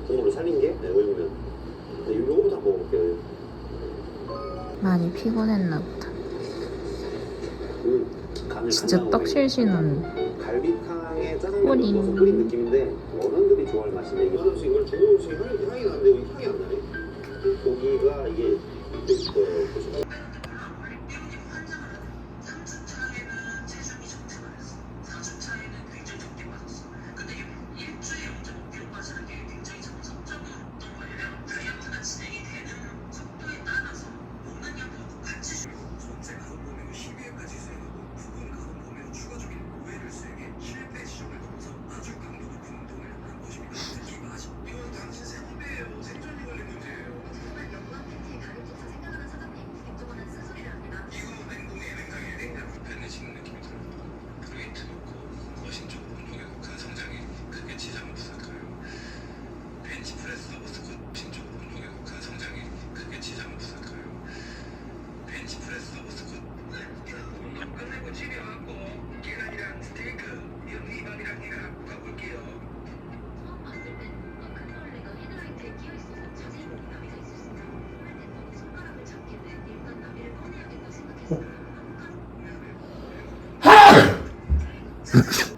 국물을 살린 게 올리면. 요거부터 한번 먹어볼게요. 많이 피곤했나 보다. 진짜 간장 떡실신은 갈비탕에 짜장면 뿌린. 넣어서 끓인 느낌인데 어른들이 좋아할 맛인데 이거 하나씩 이걸 중국 음식 향이 나는데 여기 향이 안 나네. 고기가 이게 보시면 하!